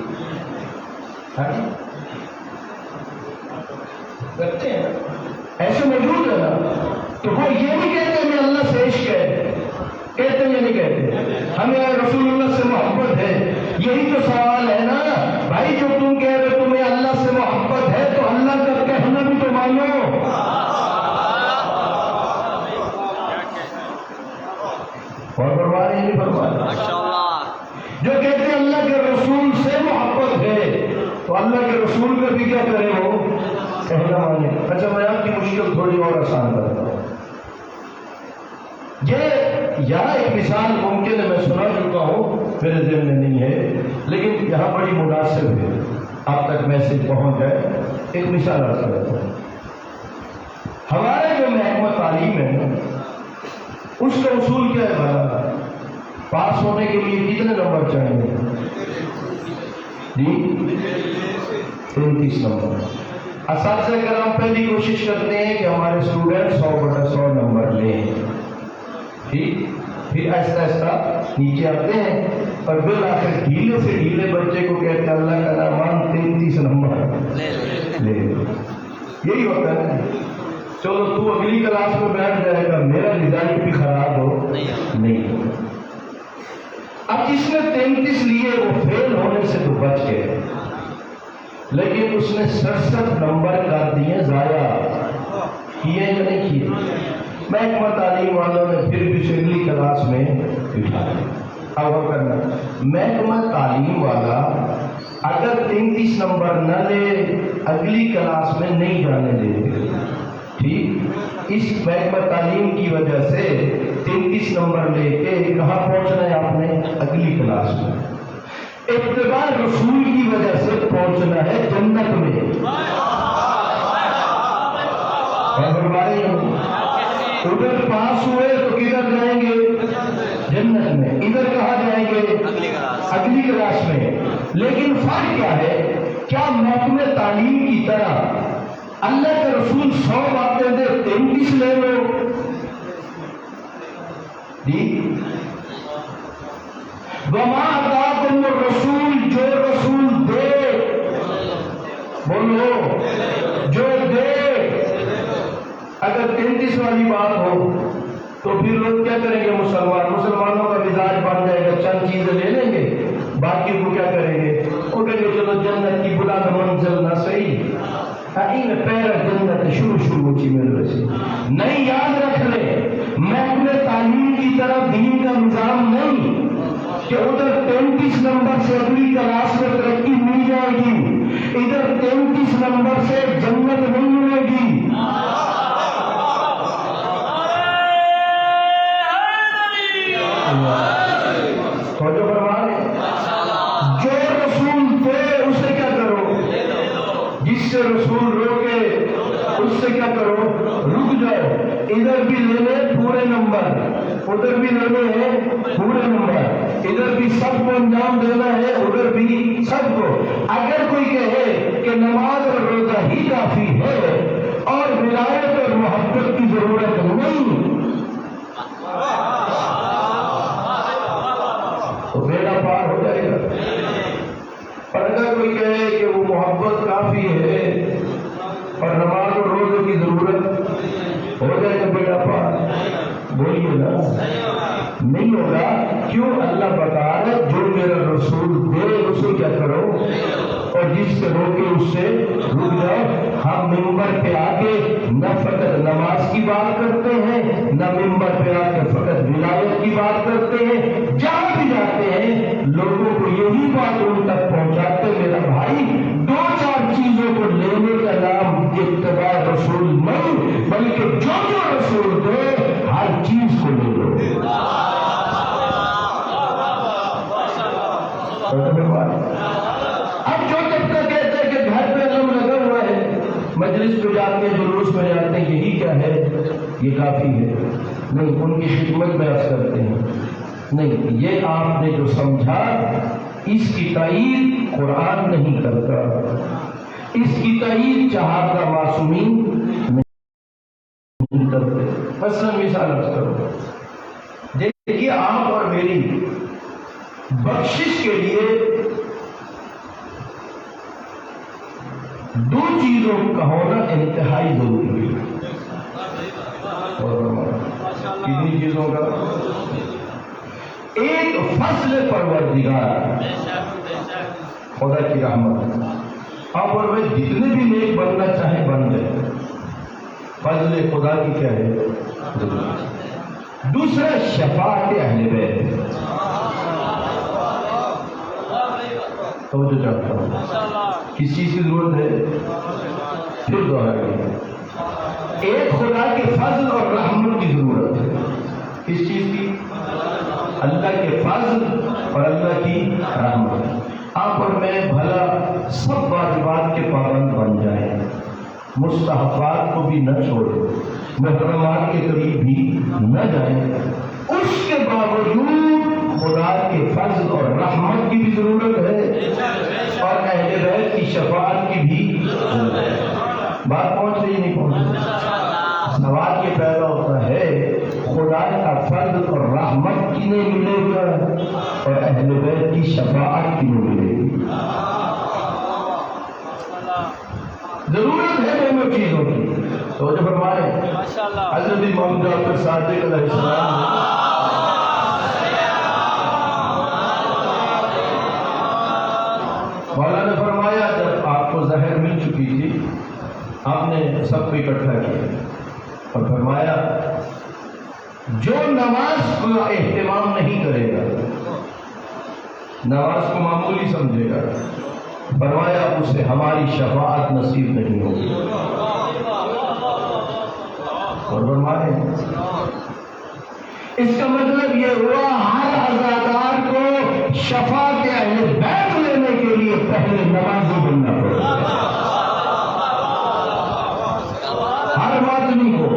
کرتے ہیں ایسے موجود ہے نا. تو وہ یہ نہیں کہتے ہمیں اللہ سے عشق ہے، کہتے ہیں یا نہیں کہتے ہمیں رسول اللہ سے محبت ہے؟ یہی تو سوال ہے نا بھائی. جو تم کہہ رہے تمہیں اللہ سے محبت ہے تو اللہ کا کہنا بھی تو مانو. فرمایا نہیں فرمایا؟ جو کہتے ہیں اللہ کے رسول سے محبت ہے تو اللہ کے رسول کا بھی کیا کرے وہ کہنا مانے۔ اچھا میں آپ کی مشکل تھوڑی اور آسان کرتا ہوں۔ یہ یہاں ایک مثال ممکن ہے میں سنا چکا ہوں، میرے ذہن میں نہیں ہے، لیکن یہاں بڑی مناسب ہے، آپ تک میسج پہنچ جائے۔ ایک مثال عرض کرتا ہوں۔ ہمارے جو محکمہ تعلیم ہے اس کا اصول کیا ہے بھلا؟ پاس ہونے کے لیے کتنے نمبر چاہیے؟ جی 33 نمبر۔ اساتذہ کرام پہلی کوشش کرتے ہیں کہ ہمارے اسٹوڈنٹ 100/100 نمبر لیں، ٹھیک؟ پھر آہستہ آہستہ نیچے آتے ہیں اور بالآخر ڈھیلے سے ڈھیلے بچے کو کہتے ہیں اللہ کا نام 33 نمبر لے۔ یہی ہوتا ہے، چلو تو اگلی کلاس میں بیٹھ جائے گا، میرا رزلٹ بھی خراب ہو نہیں۔ اب جس نے 33 لیے وہ فیل ہونے سے تو بچ گئے، لیکن اس نے 67 نمبر کر دیے ضائع، کیے یا نہیں کیے؟ محکمہ تعلیم والوں نے پھر بھی اگلی کلاس میں بٹھایا۔ اب وہ کرنا، محکمہ تعلیم والا اگر 33 نمبر نہ لے اگلی کلاس میں نہیں جانے دے، ٹھیک؟ اس محکمہ تعلیم کی وجہ سے 33 نمبر لے کے کہاں پہنچنا ہے آپ نے؟ اگلی کلاس میں۔ اتباع رسول کی وجہ سے پہنچنا ہے جنت میں۔ ادھر پاس ہوئے تو کدھر جائیں گے؟ جنت میں۔ ادھر کہاں جائیں گے؟ اگلی کلاس میں۔ لیکن فرق کیا ہے؟ کیا محکمہ تعلیم کی طرح اللہ کے رسول 100 باتیں دے 33 لے لو؟ جی وما آتاکم الرسول، جو رسول دے، بولو جو دے۔ اگر 33 والی بات ہو تو پھر لوگ کیا کریں گے؟ مسلمانوں کا مزاج بن جائے گا، چند چیزیں لے لیں گے، باقی کو کیا کریں گے؟ وہ کہیں گے چلو جنت کی بلند منزل نہ صحیح این پیر جنت شروع چی مل رہی۔ نہیں، یاد رکھ لے محکمہ تعلیم کی طرف دین کا نظام نہیں کہ ادھر 33 نمبر سے اگلی کلاس میں ترقی مل جائے گی، ادھر 33 نمبر سے جنت نہیں ملے گی۔ توجہ فرمائے، جو رسول دے اسے کیا کرو، جس سے رسول روکے اس سے کیا کرو، رک جاؤ۔ ادھر بھی لینے پورے نمبر، ادھر بھی لینے ہیں پورے نمبر، ادھر بھی سب کو انجام دینا ہے، ادھر بھی سب کو۔ اگر کوئی کہے کہ نماز اور روزہ ہی کافی ہے اور ولایت اور محبت کی ضرورت نہیں تو بیڑا پار ہو جائے گا۔ اور اگر کوئی کہے کہ وہ محبت کافی ہے اور نماز اور روزے کی ضرورت ہو جائے گا، بیڑا پار بولیے نا، نہیں ہوگا۔ کیوں؟ اللہ بتا رہے جو میرا رسول دے اسے کیا کرو اور جس سے روکے اس سے رک جاؤ۔ ہم ممبر پہ آ کے نہ فقط نماز کی بات کرتے ہیں، نہ ممبر پہ آ کے فقط ولایت کی بات کرتے ہیں، جہاں بھی جاتے ہیں لوگوں کو یہی بات ان تک پہنچاتے میرا بھائی 2-4 چیزوں کو لینے کا نام اتباع رسول نہیں، بلکہ جو رسول دے ہر چیز کو لے لو۔ اب جو طبقہ کہتے ہیں کہ گھر پہ علم لگا ہوا ہے، مجلس پہ جاتے ہیں، جلوس میں جاتے ہیں، یہی کیا ہے، یہ کافی ہے، نہیں، ان کی خدمت میں عرض کرتے ہیں نہیں، یہ آپ نے جو سمجھا اس کی تائید قرآن نہیں کرتا، اس کی تائید چہارہ معصومین نہیں کرتے۔ مثلا مثال عرض کرو، دیکھیے آپ اور میری بخشش کے لیے 2 چیزوں کا ہونا انتہائی ضروری ہے۔ کتنی چیزوں کا؟ ایک فضل پروردگار، خدا کی رحمت، آپ اور میں جتنے بھی نیک بننا چاہیں بن گئے، فضل خدا کی کیا ہے؟ دوسری دوسرا شفاعت اہل بیت. توجہ چاہتا ہوں کس چیز کی ضرورت ہے؟ پھر دوہرائیں. ایک خدا کے فضل اور رحمت کی ضرورت ہے. کس چیز کی؟ اللہ کے فضل اور اللہ کی رحمت. آپ اور میں بھلا سب واجبات کے پابند بن جائیں، مستحبات کو بھی نہ چھوڑیں، محرمات کے قریب بھی نہ جائیں، اس کے باوجود خدا کے فضل اور رحمت کی بھی ضرورت ہے اور اہل بیت کی شفاعت کی بھی ضرورت ہے. بات پہنچ رہی نہیں پہنچ؟ سوال یہ پیدا ہوتا ہے خدا کا فضل اور رحمت کی نہیں ملے گا اور اہل بیت کی شفاعت کی نہیں ملے گی. ضرورت ہے دونوں چیزوں کی. تو جو فرمائے حضرت امام جعفر صادق علیہ السلام مولا نے فرمایا جب آپ کو زہر مل چکی تھی آپ نے سب کو اکٹھا کیا اور فرمایا جو نماز کا اہتمام نہیں کرے گا، نماز کو معمولی سمجھے گا، فرمایا اسے ہماری شفاعت نصیب نہیں ہوگی. اور فرمائے اس کا مطلب یہ ہوا ہر عزادار کو شفاعت اہل بیت لینے کے لیے پہلے نمازی بننا پڑے گا. ہر آدمی کو،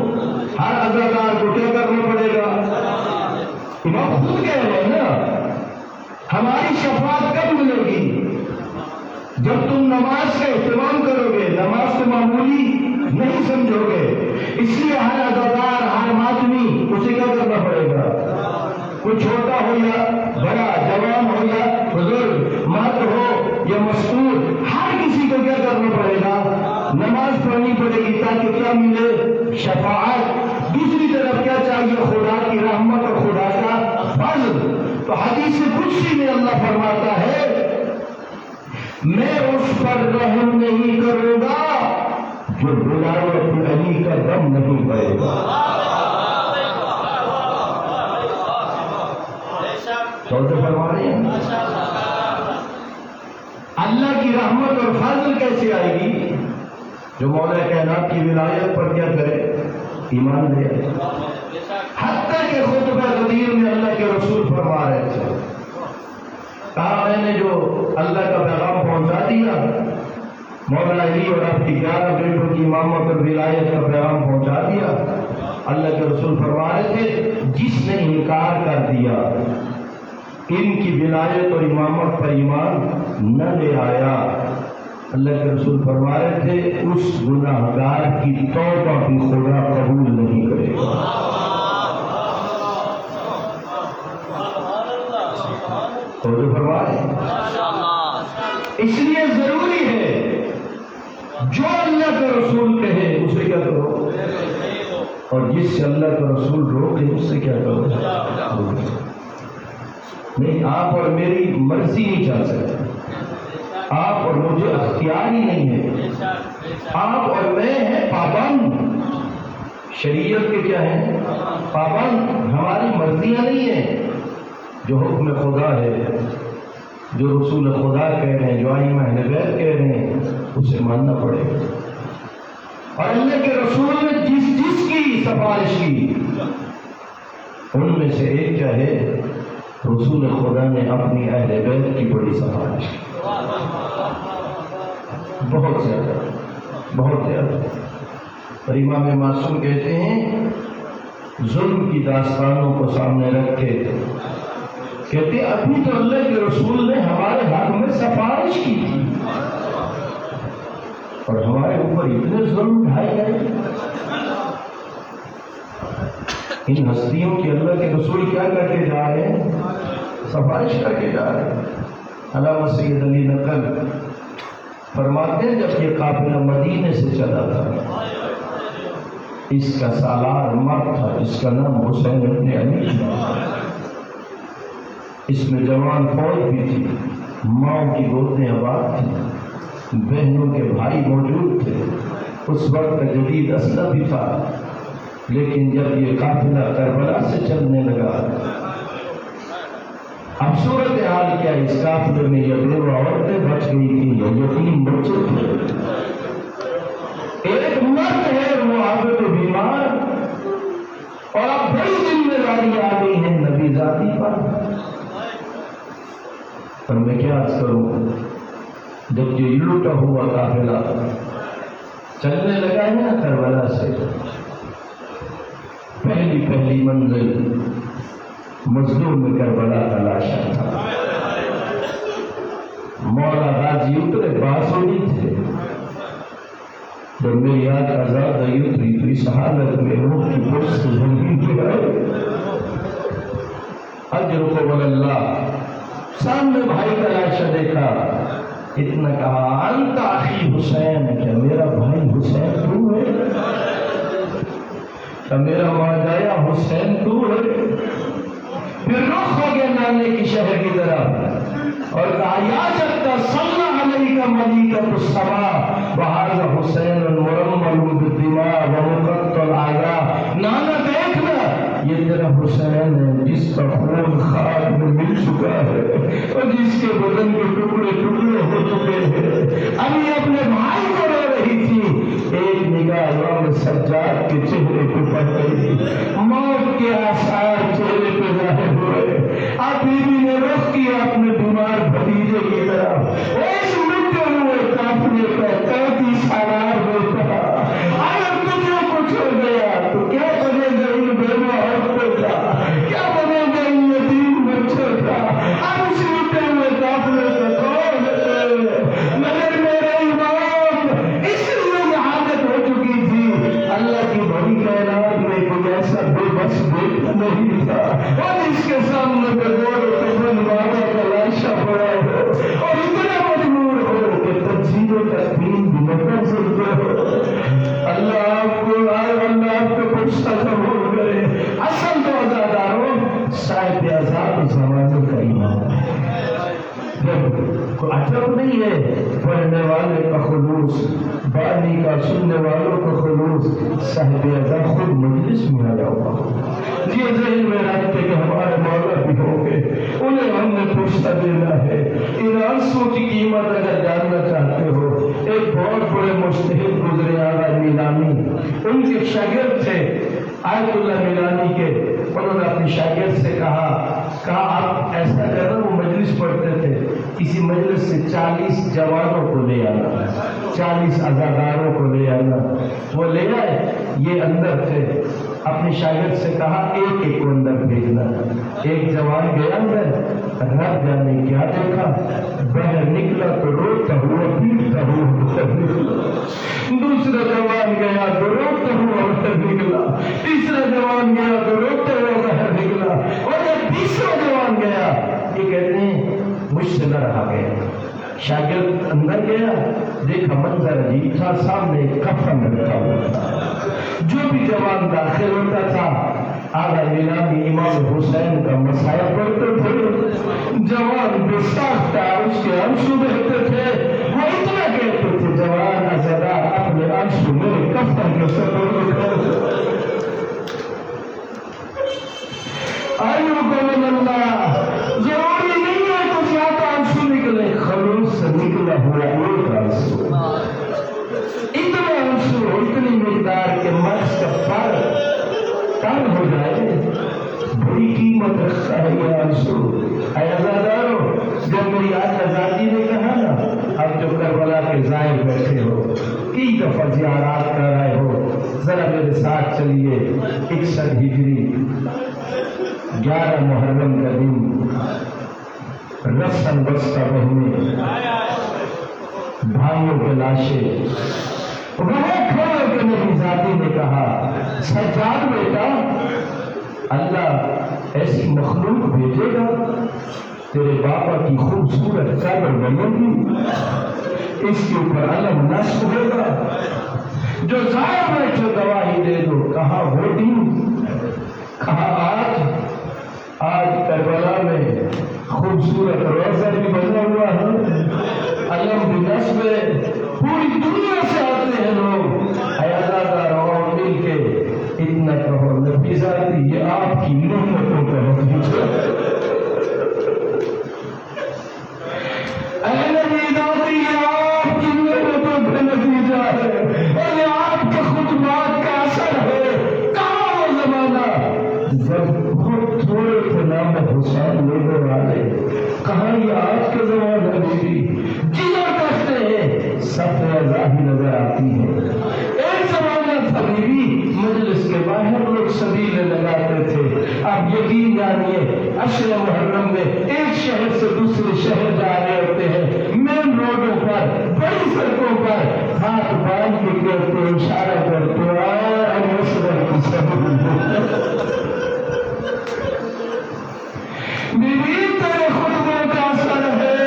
ہر عزادار کو کیا کرنا پڑے گا؟ امام خود کہہ رہے ہیں نا ہماری شفاعت کب ملے گی؟ جب تم نماز کا اہتمام کرو گے، نماز کو معمولی نہیں سمجھو گے. اس لیے ہر عزادار، ہر آدمی اسے کیا کرنا پڑے گا؟ کوئی چھوٹا ہو یا بڑا، جوان ہو یا بزرگ، مرد ہو یا مستور، ہر کسی کو کیا کرنا پڑے گا؟ نماز پڑھنی پڑے گی تاکہ کیا ملے؟ شفاعت. دوسری طرف کیا چاہیے؟ خدا کی رحمت اور خدا کا فضل. تو حدیث قدسی میں اللہ فرماتا ہے میں اس پر رحم نہیں کروں گا جو بلاوت علی کا دم نہیں پڑے گا. تو فرما رہے ہیں اللہ کی رحمت اور فضل کیسے آئے گی؟ جو مولا کائنات کی ولایت پر کیا کرے؟ ایمان لے آئے. حتیٰ کہ خطبہ غدیر میں اللہ کے رسول فرما رہے تھے کہا میں نے جو اللہ کا پیغام پہنچا دیا، مولا علی اور آپ کی 11 بیٹوں کی امامت اور ولایت کا پیغام پہنچا دیا. اللہ کے رسول فرما رہے تھے جس نے انکار کر دیا، ان کی ولایت اور امامت پر ایمان نہ لے آیا، اللہ کے رسول فرما رہے تھے اس گناہگار کی توبہ بھی خدا قبول نہیں کرے گا. توجہ فرمائے. اس لیے ضروری ہے جو اللہ کا رسول کہے اسے کیا کرو، اور جس سے اللہ کا رسول روکے اس سے کیا کرو. نہیں آپ اور میری مرضی نہیں چل سکتی، آپ اور مجھے اختیار ہی نہیں ہے. آپ اور میں ہیں پابند، شریعت کے کیا ہیں؟ پابند. ہماری مرضیاں نہیں ہیں. جو حکم خدا ہے، جو رسول خدا کہہ رہے ہیں، جو ائمہ اہل بیت کہہ رہے ہیں، اسے ماننا پڑے گا. اور اللہ کے رسول نے جس کی سفارش کی ان میں سے ایک کیا ہے؟ رسول خدا نے اپنی اہل بیت کی بڑی سفارش کی. بہت زیادہ، بہت زیادہ. اور امام معصوم کہتے ہیں ظلم کی داستانوں کو سامنے رکھ کے کہتے ابھی تو اللہ کے رسول نے ہمارے حق میں سفارش کی تھی اور ہمارے اوپر اتنے ظلم اٹھائے گئے. ان ہستیوں کی اللہ کے رسول کیا کر کے جا رہے ہیں؟ سفارش کر کے جا رہے ہیں. علامہ سید علی نقل فرماتے ہیں جب یہ قافلہ مدینے سے چلا تھا، اس کا سالار مرد تھا، اس کا نام حسین ابن علی تھا. اس میں جوان فوج بھی تھی، ماں کی گودیں آباد تھیں، بہنوں کے بھائی موجود تھے، اس وقت کا جدید اسلحہ بھی تھا. لیکن جب یہ قافلہ کربلا سے چلنے لگا، اب صورتحال کیا؟ اس قافلے میں یہ بیوہ عورتیں بچ گئی تھیں، یہ یتیم بچے تھے، ایک مرد ہے وہ عابد و بیمار، اور اب بڑی ذمہ داری آ گئی ہے نبی ذاتی پر میں کیا عرض کروں؟ جب یہ لوٹا ہوا قافلہ چلنے لگا ہے نا کربلا سے، پہلی منزل مظلوم کربلا کا لاشا تھا، مولا غازی اترے باسوڑی تھے، جب میری آنکھ آزاد آئی اتری تو اس حالت میں روح کی پشت سے زمین پہ آئے، اجرکم اللہ، سامنے بھائی کا لاشا دیکھا، اتنا کہا انت اخی حسین، کیا میرا بھائی حسین تو ہے؟ کیا میرا ماجایا حسین تو ہے؟ پھر رخ ہو گیا نانے کی شہر کی طرف اور کہا یا جدہ صلی علیہ ملیکۃ السماء وہذا حسین مرمل بالدماء ومقطع الاعضاء، نانا دیکھنا یہ تیرا حسین ہے جس کا خون خاک میں مل چکا ہے اور جس کے بدن کے ٹکڑے ٹکڑے ہو چکے ہیں، ابھی اپنے بھائی کو رو رہی تھی، ایک نگاہ امام سجاد کے چہرے پہ پڑ گئی، موت کے آثار چہرے پہ ظاہر ہوئے، اب بیوی نے رخ کیا اپنے بیمار بھتیجے کی طرف، ایک مٹے ہوئے قافلے کا 35 سالار بیٹا، اگر تجھے کچھ ہو گیا تو کیا بنے گا ان بیوہ عورتوں کا، کیا بنے گا ان یتیم بچوں کا؟ اب اس مٹے ہوئے قافلے کا کون ہے؟ مگر میرے امام اس لیے حاجت ہو چکی تھی، اللہ کی بڑی کائنات میں کوئی ایسا بے بس بیٹا نہیں تھا اور اس کے سامنے بغور کفن والا کا لاشا پڑا ہو اور اتنا مجبور ہو کہ تجزیے کا دین بھی منتظر ہو، اللہ آپ کو کچھ ختم ہو گئے۔ اصل تو عزاداروں صاحب عذاب زمانے کا ایمان ہے، جب عجب نہیں ہے پڑھنے والے کا خلوص، بانی کا سننے والوں کا خلوص، صاحب عزا خود مجلس میں آیا ہوا، یہ ذہن میں رکھتے کہ ہمارے مولا بھی ہوں گے، انہیں ہم نے پوچھتا دینا ہے۔ ان آنسوں کی قیمت اگر جاننا چاہتے ہو، ایک بہت بڑے مجتہد گزرے آغا میلانی، ان کے شاگرد تھے آیت اللہ میلانی کے، انہوں نے اپنی شاگرد سے کہا آپ ایسا کرنا، وہ مجلس پڑھتے تھے، کسی مجلس سے 40 جوانوں کو لے آنا، 40 عزاداروں کو لے آنا، وہ لے آئے، یہ اندر تھے، اپنی شاگرد سے کہا ایک کو اندر بھیجنا، ایک جوان گیا اندر، رب جانے کیا دیکھا، باہر نکلا تو روتا ہوا پیٹتا ہوا دوسرا جوان گیا تو روتا ہوا باہر نکلا، تیسرا جوان گیا تو روتا ہوا باہر نکلا، اور جب تیسرا جوان گیا یہ کہتے ہیں مجھ سے نہ رہا گیا، شاگرد اندر گیا، دیکھا منظر عجیب تھا، سامنے ایک کفن رکھا ہوا تھا، جو بھی جوان داخل ہوتا تھا آغا میلانی امام حسین کا مسائل پڑھتے تھے، جوان بے ساختہ اس کے آنسو بہتے تھے، وہ اتنا کہتے تھے جوان عزادار اپنے آنسو میرے کفن کے سبب ایوکم اللہ، ضروری نہیں ہے تو زیادہ آنسو نکلے، خلوص سے نکلا ہوا ایک آنسو، اتنے آنسو اتنی مقدار کے مرض کا فرق کم ہو جائے، بڑی قیمت رکھتا ہے یہ آنسو۔ اے عزادارو، جب میری آج آزادی نے کہا نا، اب جو کربلا کے زائر بیٹھے ہو، کئی دفعہ زیارات کر رہے ہو، ذرا میرے ساتھ چلیے 61 ہجری 11 محرم کا دن، رسن بستہ بہنے، بھائیوں کے لاشیں، وہاں کھڑے کے نبی ذاتی نے کہا سجاد بیٹا، اللہ ایسی مخلوق بھیجے گا تیرے باپا کی خوبصورت قبر بنے گی، اس کے اوپر علم نصب ہوگا، جو ظاہر بیٹھے گواہی دے دو۔ کہا وہ دن، کہا آج کربلا میں خوبصورت روزہ بھی بنا ہوا ہے، علم بھی نصب ہے، پوری دنیا سے آتے ہیں لوگ، عزادار اور مل کے اتنے نہ کہو نفیسہ یہ آپ کی محنتوں کا نتیجہ ہے۔ اے نفیسہ یہ آپ کی محنتوں کا نتیجہ ہے اور یہ آپ کے خطبات کا اثر ہے۔ کہاں وہ زمانہ جب بہت تھوڑے تھے نام حسین لینے والے، کہاں یہ آج کا زمانہ بھی جینا کرتے ہیں سب ظاہر نظر آتی ہے۔ ایک زمانہ تھا مجلس کے باہر لوگ سبیلیں لگاتے تھے، اب یقین جانیے عشر محرم میں ایک شہر سے دوسرے شہر جا رہے ہوتے ہیں، مین روڈوں پر بڑی سڑکوں پر ہاتھ باندھ کے کہتے اشارہ کرتے بیوی تیرے خطبوں کا اثر ہے،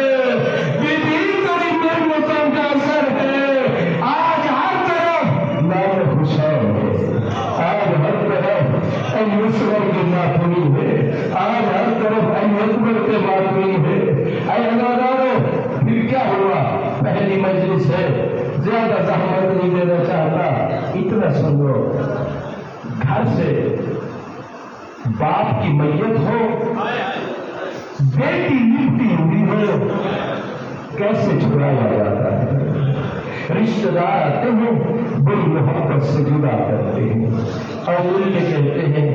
بیوی تیری محنتوں کا اثر ہے۔ آج ہر طرف نام حسین ہے، آج ہر طرف مصور کی ماتمی ہے، آج ہر طرف اکبر کے ماتمی ہے۔ اے عزیزانو، پھر کیا ہوا؟ پہلی مجلس ہے، زیادہ زحمت نہیں دینا چاہتا، اتنا سنو، گھر سے باپ کی میت ہو، بیٹی لپٹی ہوئی ہو، کیسے چھڑایا جاتا ہے؟ رشتہ دار آتے ہیں بڑی محبت سے جدا کرتے ہیں اور ان کے کہتے ہیں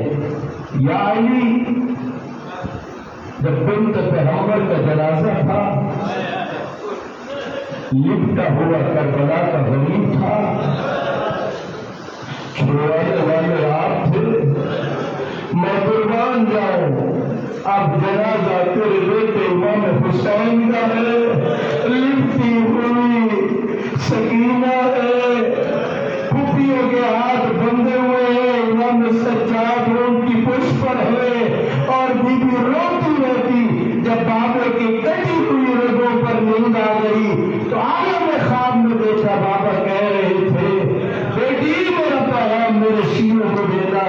یا علی، جب بنت پیغمبر کا جنازہ تھا، لپٹا ہوا کربلا کا غریب تھا، چھڑانے والے آپ تھے، میں قربان جاؤں، اب جنازہ تیرے بیٹے امام حسین کا ہے، لپٹی ہوئی سکینہ ہے، پھوپھیوں کے ہاتھ بندھے ہوئے ہیں، امام سجاد ان کی پشت پر ہے، اور بی بی روتی رہتی، جب بابا کی کٹی ہوئی رگوں پر نیند آ گئی تو عالم خواب میں دیکھا بابا کہہ رہے تھے بیٹی میرا پیغام میرے شیعوں کو دینا،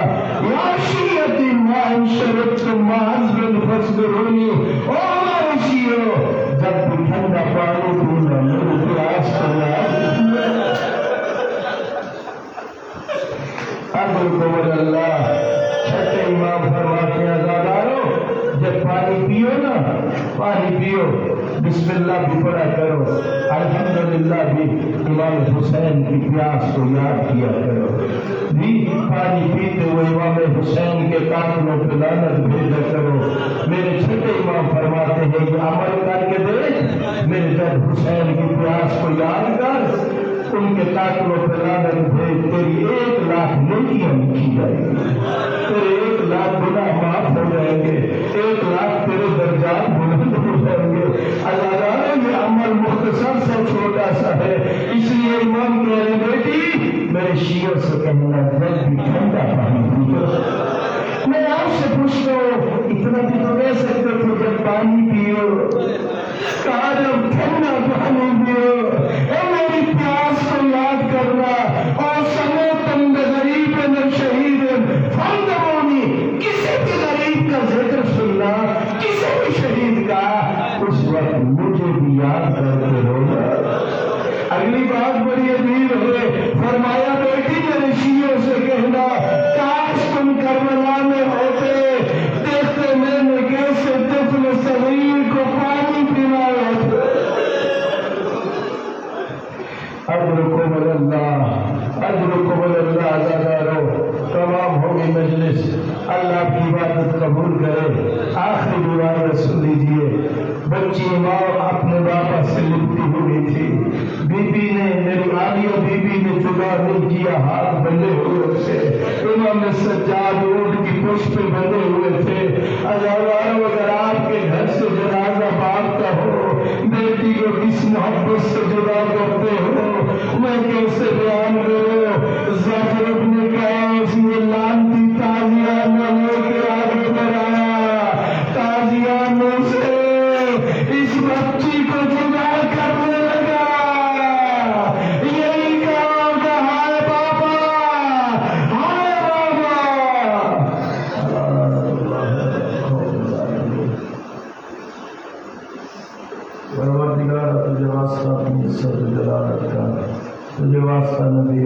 یا شیعتی ما انشرتم ما حزبن فاصبرونی، او ہمارے شیعوں جب بھی ٹھنڈا پانی پینا میرے پیاس کرنا۔ ابو اللہ چھٹے امام فرماتے ہیں عزیزانو، جب پانی پیو نا، پانی پیو بسم اللہ بھی پڑھا کرو، الحمدللہ بھی امام حسین کی پیاس کو یاد کیا کرو، بھی پانی پیتے ہوئے امام حسین کے قاتلوں پہ لعنت بھیجا کرو۔ میرے چھٹے امام فرماتے ہیں یہ عمل کر کے دیکھ، میرے جب حسین کی پیاس کو یاد کر، ان کے قاتلوں پہ لعنت بھیج، تیری 1,00,000 نیکیاں لکھی جائیں گی، تیرے 1,00,000 گناہ معاف ہو جائیں گے، 1,00,000 تیرے درجات بلند ہو جائیں گے۔ اللہ یہ عمل مختصر سا چھوٹا سا ہے، اس لیے امام کہہ رہے بیٹی میرے شیعوں سے کہنا جب بھی ٹھنڈا پانی پیو۔ میں آپ سے پوچھتا ہوں اتنا بھی تو کہہ سکتے تھے جب پانی پیو، کہا جب ٹھنڈا پانی پیو، اے میری پیاس کو یاد کرنا، اور سمعتم بغریب شہید فانظرونی، کسی بھی غریب کا ذکر سننا، کسی بھی شہید کا، اس وقت مجھے بھی یاد کرتے ہوگا۔ اگلی بات بڑی عجیب ہے، فرمایا بیٹی میرے شیعوں سے کہنا کاش تم کربلا میں ہوتے، دیکھتے میں نے کیسے طفل صغیر کو پانی پلایا ہوتے۔ اجرکم اللہ، اجرکم اللہ۔ عزیزانو تمام ہوگی مجلس، اللہ کی عبادت قبول کرے۔ آخری دعا سن لیجیے۔ بچی ماں اپنے بابا سے لپٹی ہوئی تھی، بی بی نے میری عالیہ بی بی نے جدا نہیں کیا، ہاتھ بندھے ہوئے تھے، امام سجاد اونٹ کی پشت پہ بندھے ہوئے تھے۔ عزیزانو اگر آپ کے گھر سے جنازہ بھاگتا ہو، بیٹی کو کس محبت سے جدا کرتے ہو، میں کیسے بیان کروں؟ ظفر ابن قیس یہ لانتی تازیہ نہ لے کے آگے بڑھایا، تازیہ میں سے اس بچی کو جدا کرنے لگا، یہی کام کا ہائے بابا، ہائے بابا۔ پروردگار تجھے واسطہ اپنی عزت و جلالت کا، تجھے واسطہ نبی